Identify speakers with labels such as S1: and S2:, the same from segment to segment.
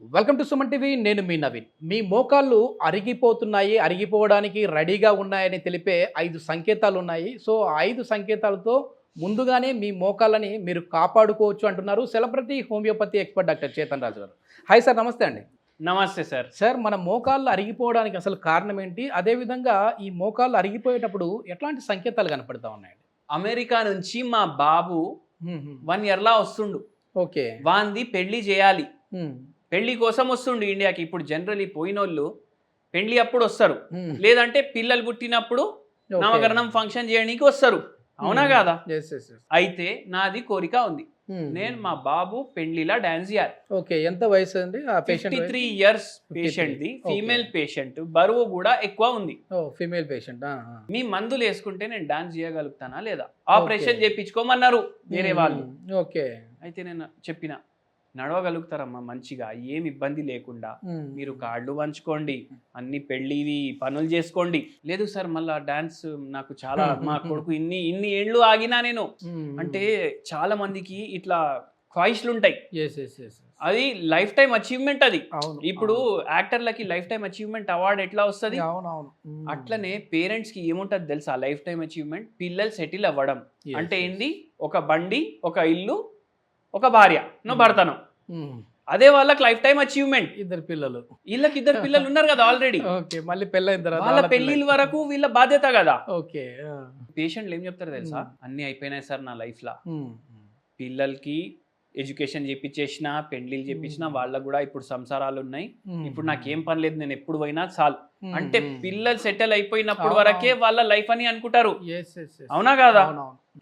S1: Welcome to Suman TV. నేను మీ నవీన్. మీ మోకాళ్ళు అరిగిపోతున్నాయి, అరిగిపోవడానికి రెడీగా ఉన్నాయని తెలిపే 5 సంకేతాలు ఉన్నాయి. సో, ఆ 5 సంకేతాలతో ముందుగానే మీ మోకాళ్ళని మీరు కాపాడుకోవచ్చు అంటున్నారు celebrity homeopathy expert doctor Chetan Raju గారు. హాయ్ సార్, నమస్తే అండి.
S2: నమస్తే సార్.
S1: సార్, మన మోకాళ్ళు అరిగిపోవడానికి అసలు కారణం ఏంటి? అదేవిధంగా ఈ మోకాళ్ళు అరిగిపోయేటప్పుడు ఎట్లాంటి సంకేతాలు కనపడతా ఉన్నాయండి?
S2: అమెరికా నుంచి మా బాబు 1 ఇయర్లా వస్తుండు.
S1: ఓకే.
S2: వాంది పెళ్లి చేయాలి. పెళ్లి కోసం వస్తుండు ఇండియాకి. ఇప్పుడు జనరలీ పోయినోళ్ళు పెళ్లి అప్పుడు వస్తారు, లేదంటే పిల్లలు పుట్టినప్పుడు నామకరణం ఫంక్షన్ చేయడానికి వస్తారు. అవునా కాదా? అయితే నాది కోరిక ఉంది, నేను మా బాబు పెళ్లిలా డాన్స్ చేయాలి.
S1: ఓకే. ఎంత వయసు అండి ఆ patient?
S2: 53 years patient the, female patient, బరువు కూడా ఎక్కువ ఉంది.
S1: Female patient.
S2: మీ మందులు వేసుకుంటే నేను డాన్స్ చేయగలుగుతానా లేదా? ఆపరేషన్ చేయించుకోమన్నారు వేరే వాళ్ళు.
S1: ఓకే.
S2: అయితే నేను చెప్పిన, నడవగలుగుతారమ్మా మంచిగా, ఏం ఇబ్బంది లేకుండా, మీరు కాళ్ళు వంచుకోండి, అన్ని పెళ్లివి పనులు చేసుకోండి. లేదు సార్, మళ్ళా డాన్స్ నాకు చాలా, మా కొడుకు ఇన్ని ఏళ్ళు ఆగినా నేను అంటే చాలా మందికి ఇట్లా ఖ్వాయిష్లు ఉంటాయి. అది లైఫ్ టైం అచీవ్మెంట్. అది ఇప్పుడు యాక్టర్లకి లైఫ్ టైం అచీవ్మెంట్ అవార్డు ఎట్లా వస్తుంది, అట్లనే పేరెంట్స్ కి ఏముంటది తెలుసా? లైఫ్ టైం అచీవ్మెంట్ పిల్లలు సెటిల్ అవ్వడం. అంటే ఏంది? ఒక బండి, ఒక ఇల్లు, ఒక భార్య, భర్తను. అదే వాళ్ళకి లైఫ్ టైం అచీవ్మెంట్. వీళ్ళకి 2 పిల్లలు ఉన్నారు కదా ఆల్రెడీ.
S1: మళ్ళీ పెళ్ళైన తర్వాత
S2: వాళ్ళ పెళ్లిళ్ళ వరకు వీళ్ళ బాధ్యత కదా.
S1: ఓకే.
S2: పేషెంట్లు ఏం చెప్తారు తెలుసా? అన్ని అయిపోయినాయి సార్ నా లైఫ్ లా, పిల్లలకి ఎడ్యుకేషన్ చేపించేసిన, పెళ్లిళ్ళు చేపించిన, వాళ్ళకు కూడా ఇప్పుడు సంసారాలు ఉన్నాయి, ఇప్పుడు నాకేం పని లేదు, నేను ఎప్పుడు పోయినా చాలు. అంటే పిల్లలు సెటిల్ అయిపోయినప్పుడు వరకే వాళ్ళ లైఫ్ అని అనుకుంటారు. అవునా కాదా?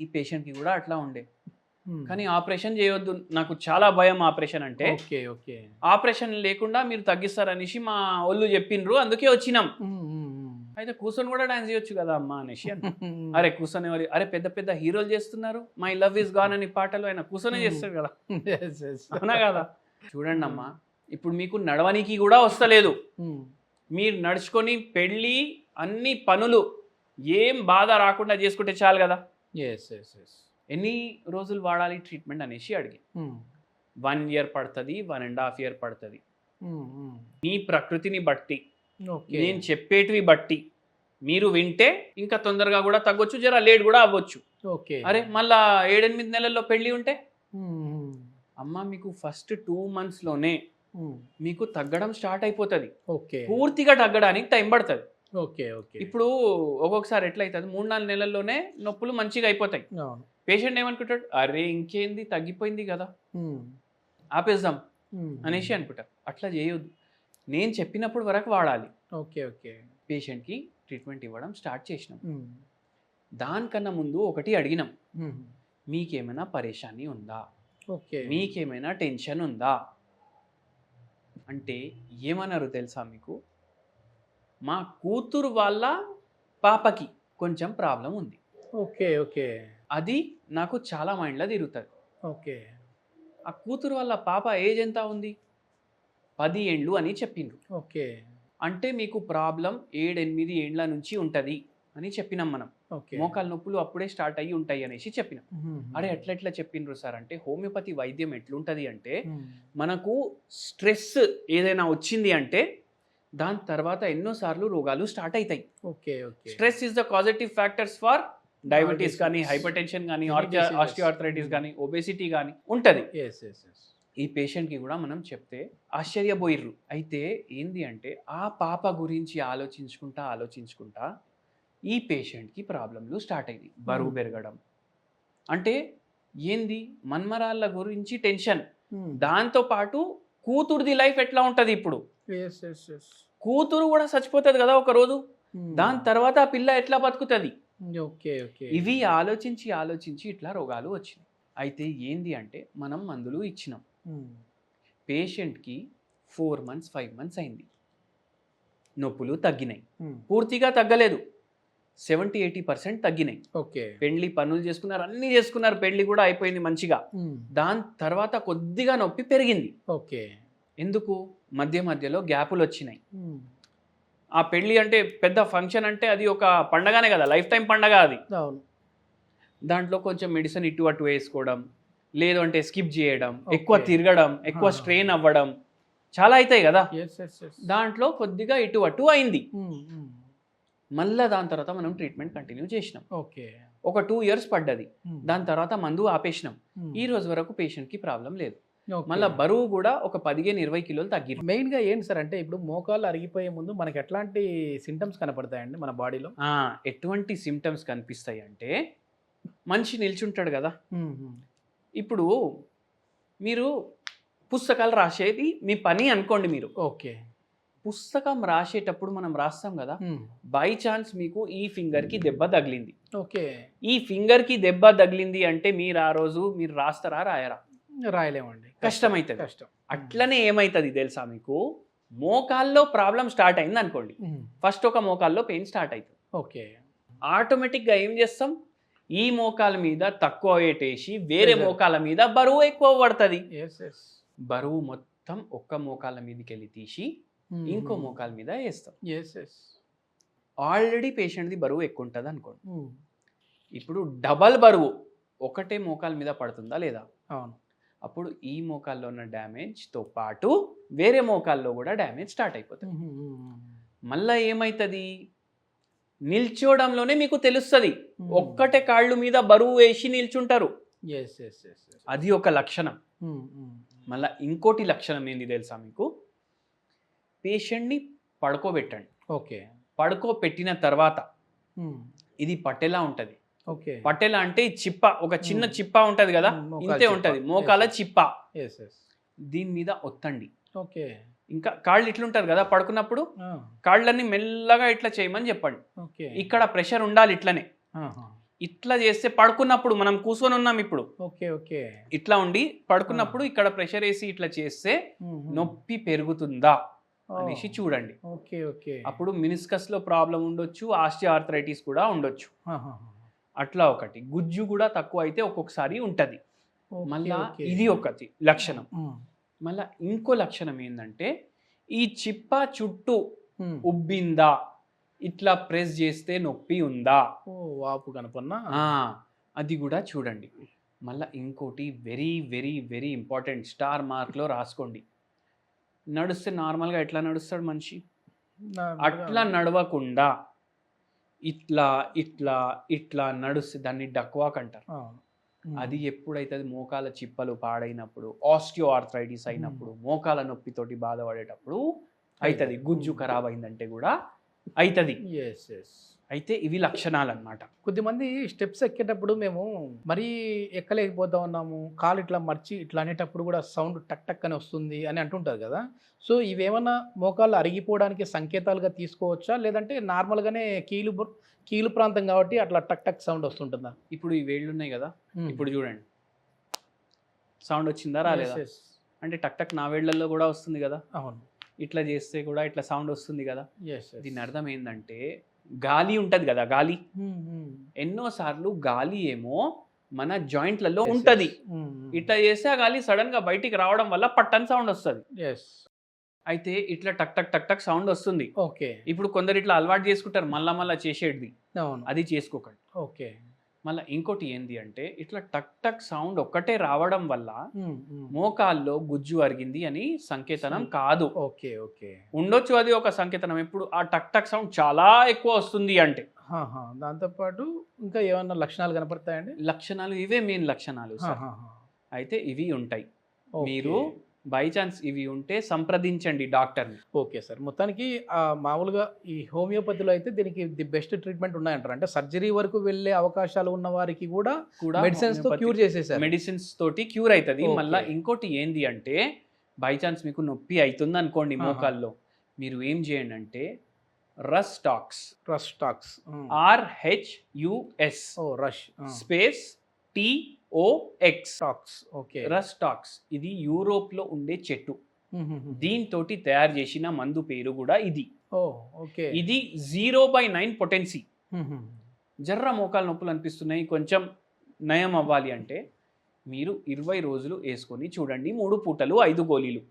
S2: ఈ పేషెంట్ కి కూడా అట్లా ఉండే. కానీ ఆపరేషన్ చేయొద్దు, నాకు చాలా భయం ఆపరేషన్ అంటే. ఆపరేషన్ లేకుండా మీరు తగ్గిస్తారనేసి మా వాళ్ళు చెప్పిండ్రు, అందుకే వచ్చినాం. అయితే కూర్చొని కూడా డాన్స్ చేయొచ్చు కదా అమ్మా అనేసి. అరే కూర్చొని, అరే పెద్ద పెద్ద హీరోలు చేస్తున్నారు, మై లవ్ ఇస్ గాన్ అని పాటలు, ఆయన కూర్చొని చేస్తారు కదా. అవునా కదా? చూడండి అమ్మా, ఇప్పుడు మీకు నడవనికి కూడా వస్తలేదు, మీరు నడుచుకొని పెళ్ళి అన్ని పనులు ఏం బాధ రాకుండా చేసుకుంటే చాలు కదా. ఎన్ని రోజులు వాడాలి ట్రీట్మెంట్ అనేసి అడిగి, 1 ఇయర్ పడుతుంది, 1.5 ఇయర్ పడుతుంది. మీ ప్రకృతిని బట్టి, నేను చెప్పేటివి బట్టి మీరు వింటే ఇంకా తొందరగా కూడా తగ్గొచ్చు, జర లేట్ కూడా అవ్వచ్చు. అరే మళ్ళా 7-8 నెలల్లో పెళ్లి ఉంటే, అమ్మ మీకు ఫస్ట్ 2 months లోనే మీకు తగ్గడం స్టార్ట్ అయిపోతుంది. పూర్తిగా తగ్గడానికి టైం పడుతుంది. ఇప్పుడు ఒక్కొక్కసారి ఎట్లయితుంది, 3-4 నెలల్లోనే నొప్పులు మంచిగా అయిపోతాయి. పేషెంట్ ఏమనుకుంటాడు, అరే ఇంకేంది తగ్గిపోయింది కదా, ఆపేద్దాం అనేసి అనుకుంటారు. అట్లా చేయొద్దు, నేను చెప్పినప్పుడు వరకు వాడాలి. పేషెంట్కి ట్రీట్మెంట్ ఇవ్వడం స్టార్ట్ చేసినాం. దానికన్నా ముందు ఒకటి అడిగినాం, మీకేమైనా పరేషాని ఉందా, మీకేమైనా టెన్షన్ ఉందా అంటే ఏమన్నారు తెలుసా మీకు? మా కూతురు వాళ్ళ పాపకి కొంచెం ప్రాబ్లం ఉంది. అది నాకు చాలా మైండ్లో తిరుగుతుంది. ఆ కూతురు వాళ్ళ పాప ఏజ్ ఎంత ఉంది? 10 ఏళ్ళు అని చెప్పిండ్రు. అంటే మీకు ప్రాబ్లం 7-8 ఏళ్ల నుంచి ఉంటుంది అని చెప్పినాం మనం. మోకాలు నొప్పులు అప్పుడే స్టార్ట్ అయ్యి ఉంటాయి అనేసి చెప్పినాం. అరే ఎట్లా చెప్పిండ్రు సార్ అంటే, హోమియోపతి వైద్యం ఎట్లుంటుంది అంటే, మనకు స్ట్రెస్ ఏదైనా వచ్చింది అంటే దాని తర్వాత ఎన్నోసార్లు రోగాలు స్టార్ట్ అవుతాయి. Stress is the causative factors for diabetes కానీ, హైపర్ టెన్షన్ కానీ, ఆస్టియోఆర్థరైటిస్ కానీ, ఒబేసిటీ కానీ ఉంటుంది. ఈ పేషెంట్కి కూడా మనం చెప్తే ఆశ్చర్యపోయిర్రు. అయితే ఏంది అంటే, ఆ పాప గురించి ఆలోచించుకుంటా ఈ పేషెంట్కి ప్రాబ్లంలు స్టార్ట్ అయింది. బరువు పెరగడం అంటే ఏంది, మన్మరాళ్ళ గురించి టెన్షన్, దాంతో పాటు కూతురుది లైఫ్ ఎట్లా ఉంటుంది. ఇప్పుడు కూతురు కూడా చచ్చిపోతుంది కదా ఒక రోజు, దాని తర్వాత ఆ పిల్ల ఎట్లా బతుకుతుంది. ఇవి ఆలోచించి ఇట్లా రోగాలు వచ్చినాయి. అయితే ఏంది అంటే, మనం మందులు ఇచ్చినాం. పేషెంట్కి 4 months 5 months అయింది, నొప్పులు తగ్గినాయి. పూర్తిగా తగ్గలేదు, 70-80% తగ్గినాయి. పెళ్లి పనులు చేసుకున్నారు, అన్ని చేసుకున్నారు, పెళ్లి కూడా అయిపోయింది మంచిగా. దాని తర్వాత కొద్దిగా నొప్పి పెరిగింది. ఎందుకు? మధ్యలో గ్యాపులు వచ్చినాయి. ఆ పెళ్లి అంటే పెద్ద ఫంక్షన్ అంటే అది ఒక పండగనే కదా, లైఫ్ టైం పండగ అది. దాంట్లో కొంచెం మెడిసిన్ ఇటు అటు వేసుకోవడం, లేదు అంటే స్కిప్ చేయడం, ఎక్కువ తిరగడం, ఎక్కువ స్ట్రెయిన్ అవ్వడం, చాలా అవుతాయి కదా,
S1: ఎస్ ఎస్ ఎస్.
S2: దాంట్లో కొద్దిగా ఇటు అటు అయింది. మళ్ళీ దాని తర్వాత మనం ట్రీట్మెంట్ కంటిన్యూ చేసినాం.
S1: ఓకే.
S2: ఒక 2 years పడ్డది. దాని తర్వాత మందు ఆపేసినాం. ఈ రోజు వరకు పేషెంట్కి ప్రాబ్లం లేదు. మళ్ళీ బరువు కూడా ఒక 15-20 కిలోలు తగ్గింది.
S1: మెయిన్గా ఏంటి సార్ అంటే ఇప్పుడు మోకాళ్ళు అరిగిపోయే ముందు మనకి ఎట్లాంటి సింటమ్స్ కనపడతాయండి మన బాడీలో?
S2: ఎటువంటి సిమ్టమ్స్ కనిపిస్తాయి అంటే, మనిషి నిల్చుంటాడు కదా, ఇప్పుడు మీరు పుస్తకాలు రాసేది మీ పని అనుకోండి. మీరు
S1: ఓకే,
S2: పుస్తకం రాసేటప్పుడు మనం రాస్తాం కదా, బై ఛాన్స్ మీకు ఈ ఫింగర్కి దెబ్బ తగిలింది.
S1: ఓకే,
S2: ఈ ఫింగర్కి దెబ్బ తగిలింది అంటే మీరు ఆ రోజు మీరు రాస్తారా రాయరా?
S1: రాయలేమండి,
S2: కష్టమవుతుంది.
S1: కష్టం.
S2: అట్లనే ఏమవుతుంది తెలుసా మీకు, మోకాల్లో ప్రాబ్లం స్టార్ట్ అయింది అనుకోండి, ఫస్ట్ ఒక మోకాల్లో పెయిన్ స్టార్ట్ అవుతుంది.
S1: ఓకే,
S2: ఆటోమేటిక్గా ఏం చేస్తాం, ఈ మోకాల మీద తక్కువ వెయిట్ వేసి వేరే మోకాల మీద బరువు ఎక్కువ పడుతుంది. బరువు మొత్తం ఒక్క మోకాల మీదకి వెళ్ళి తీసి ఇంకో మోకాల మీద వేస్తాం. ఆల్రెడీ పేషెంట్ది బరువు ఎక్కువ ఉంటుంది అనుకోండి, ఇప్పుడు డబల్ బరువు ఒకటే మోకాల మీద పడుతుందా లేదా?
S1: అవును.
S2: అప్పుడు ఈ మోకాల్లో ఉన్న డ్యామేజ్తో పాటు వేరే మోకాల్లో కూడా డ్యామేజ్ స్టార్ట్ అయిపోతుంది. మళ్ళీ ఏమవుతుంది, నిల్చోవడంలోనే మీకు తెలుస్తుంది. ఒక్కటే కాళ్ళు మీద బరువు వేసి నిల్చుంటారు, అది ఒక లక్షణం. మళ్ళీ ఇంకోటి లక్షణం ఏంది తెలుసా మీకు, పేషెంట్ని పడుకోబెట్టండి.
S1: ఓకే,
S2: పడుకోబెట్టిన తర్వాత ఇది పట్టెలా ఉంటుంది.
S1: ఓకే,
S2: పట్టెలా అంటే చిప్ప, ఒక చిన్న చిప్ప ఉంటది కదా, ఇంతే ఉంటది మోకాల చిప్ప, దీని మీద ఒత్తండి.
S1: ఓకే,
S2: ఇంకా కాళ్ళు ఇట్లుంటారు కదా పడుకున్నప్పుడు, కాళ్ళని మెల్లగా ఇట్లా చేయమని చెప్పండి. ఇక్కడ ప్రెషర్ ఉండాలి ఇట్లనే. ఇట్లా చేస్తే పడుకున్నప్పుడు, మనం కూర్చొని ఉన్నాం ఇప్పుడు,
S1: ఓకే ఓకే,
S2: ఇట్లా ఉండి పడుకున్నప్పుడు ఇక్కడ ప్రెషర్ వేసి ఇట్లా చేస్తే నొప్పి పెరుగుతుందా అనేసి చూడండి.
S1: ఓకే ఓకే,
S2: అప్పుడు మినిస్కస్ లో ప్రాబ్లం ఉండొచ్చు, ఆస్టియోఆర్థరైటిస్ కూడా ఉండొచ్చు. అట్లా ఒకటి గుజ్జు కూడా తక్కువ అయితే ఒక్కొక్కసారి ఉంటది. మళ్ళా ఇది ఒకటి లక్షణం. మళ్ళా ఇంకో లక్షణం ఏంటంటే, ఈ చిప్ప చుట్టూ ఉబ్బిందా, ఇట్లా ప్రెస్ చేస్తే నొప్పి ఉందా,
S1: వాపు కనపన్నా,
S2: అది కూడా చూడండి. మళ్ళీ ఇంకోటి very very very important, star మార్క్లో రాసుకోండి. నడుస్తే నార్మల్గా ఎట్లా నడుస్తాడు మనిషి, అట్లా నడవకుండా ఇట్లా ఇట్లా ఇట్లా నడుస్తే దాన్ని డక్వాక్ అంటారు. అది ఎప్పుడైతే మోకాల చిప్పలు పాడైనప్పుడు, ఆస్టియోఆర్థరైటిస్ అయినప్పుడు, మోకాల నొప్పితోటి బాధపడేటప్పుడు అవుతుంది. గుజ్జు ఖరాబ్ అయిందంటే కూడా అవుతుంది. అయితే ఇవి లక్షణాలు అన్నమాట.
S1: కొద్దిమంది స్టెప్స్ ఎక్కేటప్పుడు మేము మరీ ఎక్కలేకపోతా ఉన్నాము, కాలు ఇట్లా మర్చి ఇట్లా అనేటప్పుడు కూడా సౌండ్ టక్ టక్ అని వస్తుంది అని అంటుంటారు కదా. సో ఇవేమన్నా మోకాళ్ళు అరిగిపోవడానికి సంకేతాలుగా తీసుకోవచ్చా, లేదంటే నార్మల్గానే కీలు ప్రాంతం కాబట్టి అట్లా టక్ టక్ సౌండ్ వస్తుంటుందా?
S2: ఇప్పుడు ఈ వేళ్ళు ఉన్నాయి కదా, ఇప్పుడు చూడండి సౌండ్ వచ్చిందా రాలేదా? అంటే టక్ టక్ నా వేళ్లలో కూడా వస్తుంది కదా. అవును, ఇట్లా చేస్తే కూడా ఇట్లా సౌండ్ వస్తుంది కదా. దీని అర్థం ఏంటంటే, గాలి ఉంటది కదా, గాలి ఎన్నోసార్లు గాలి ఏమో మన జాయింట్లలో ఉంటది, ఇట్లా చేస్తే ఆ గాలి సడన్ గా బయటికి రావడం వల్ల పట్టన్ సౌండ్ వస్తుంది. అయితే ఇట్లా టక్ టక్ టక్ టక్ సౌండ్ వస్తుంది.
S1: ఓకే,
S2: ఇప్పుడు కొందరు ఇట్లా అలవాటు చేసుకుంటారు మళ్ళా చేసేది, అది చేసుకోకండి.
S1: ఓకే,
S2: మళ్ళీ ఇంకోటి ఏంది అంటే, ఇట్లా టక్ టక్ సౌండ్ ఒక్కటే రావడం వల్ల మోకాల్లో గుజ్జు అరిగింది అని సంకేతనం కాదు.
S1: ఓకే ఓకే,
S2: ఉండొచ్చు అది ఒక సంకేతనం. ఇప్పుడు ఆ టక్ టక్ సౌండ్ చాలా ఎక్కువ వస్తుంది అంటే,
S1: దాంతోపాటు ఇంకా ఏమన్నా లక్షణాలు కనపడతాయండి?
S2: లక్షణాలు ఇవే మెయిన్ లక్షణాలు. అయితే ఇవి ఉంటాయి. మీరు బై ఛాన్స్ ఇవి ఉంటే సంప్రదించండి డాక్టర్ని.
S1: ఓకే సార్, మొత్తానికి మామూలుగా ఈ హోమియోపతిలో అయితే దీనికి ది బెస్ట్ ట్రీట్మెంట్ ఉన్నాయంటారు. అంటే సర్జరీ వరకు వెళ్ళే అవకాశాలు ఉన్న వారికి కూడా మెడిసిన్స్ తో క్యూర్ చేసేసారు.
S2: మెడిసిన్స్ తోటి క్యూర్ అవుతుంది. మళ్ళీ ఇంకోటి ఏంది అంటే, బై ఛాన్స్ మీకు నొప్పి అవుతుంది అనుకోండి మోకాల్లో, మీరు ఏం చేయండి అంటే rhus tox RHUS space TOX rhus tox, ఇది యూరోప్ లో ఉండే చెట్టు, దీంతో తయారు చేసిన మందు పేరు కూడా ఇది. ఇది 0/9 పొటెన్సీ. జర్ర మోకాలు నొప్పులు అనిపిస్తున్నాయి, కొంచెం నయం అవ్వాలి అంటే మీరు 20 రోజులు వేసుకొని చూడండి, 3 పూటలు 5 గోళీలు.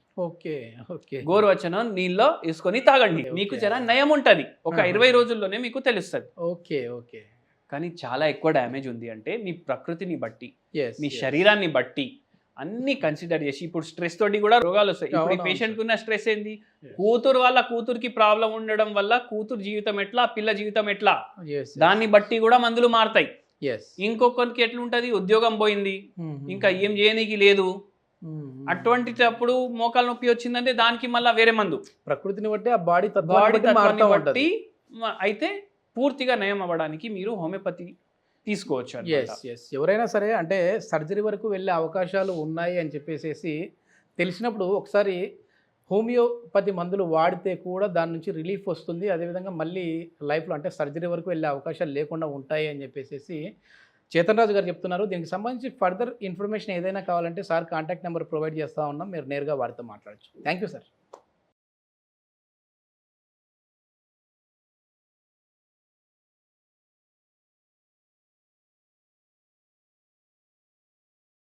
S2: గోరువెచ్చని నీళ్ళలో వేసుకొని తాగండి, మీకు జర నయం ఉంటది. ఒక 20 రోజుల్లోనే మీకు తెలుస్తుంది.
S1: ఓకే,
S2: కానీ చాలా ఎక్కువ డ్యామేజ్ ఉంది అంటే, మీ ప్రకృతిని బట్టి, మీ శరీరాన్ని బట్టి అన్ని కన్సిడర్ చేసి, ఇప్పుడు స్ట్రెస్ తోటి కూడా రోగాలు వస్తాయి. ఇప్పుడు ఈ
S1: అవునవును
S2: పేషెంట్కి ఉన్న స్ట్రెస్ ఏంది, కూతురు వల్ల కూతురికి ప్రాబ్లం ఉండడం వల్ల కూతురు జీవితం ఎట్లా, పిల్ల జీవితం ఎట్లా, దాన్ని బట్టి కూడా మందులు మారుతాయి. ఇంకొకరికి ఎట్లుంటది, ఉద్యోగం పోయింది, ఇంకా ఏం చేయనీకి లేదు, అటువంటిటప్పుడు మోకాలు నొప్పి వచ్చిందంటే దానికి మళ్ళీ వేరే మందు,
S1: ప్రకృతిని బట్టి ఆ బాడీ
S2: బాడీ తత్వాన్ని
S1: మారుతూ
S2: బట్టి అయితే పూర్తిగా నయం అవ్వడానికి మీరు హోమియోపతి తీసుకోవచ్చు అన్నమాట.
S1: ఎవరైనా సరే అంటే సర్జరీ వరకు వెళ్ళే అవకాశాలు ఉన్నాయి అని చెప్పేసి తెలిసినప్పుడు ఒకసారి హోమియోపతి మందులు వాడితే కూడా దాని నుంచి రిలీఫ్ వస్తుంది. అదేవిధంగా మళ్ళీ లైఫ్లో అంటే సర్జరీ వరకు వెళ్ళే అవకాశాలు లేకుండా ఉంటాయి అని చెప్పేసి చేతన్ రాజు గారు చెప్తున్నారు. దీనికి సంబంధించి ఫర్దర్ ఇన్ఫర్మేషన్ ఏదైనా కావాలంటే సార్ కాంటాక్ట్ నెంబర్ ప్రొవైడ్ చేస్తూ ఉన్నాం, మీరు నేరుగా వారితో మాట్లాడచ్చు. Thank you sir.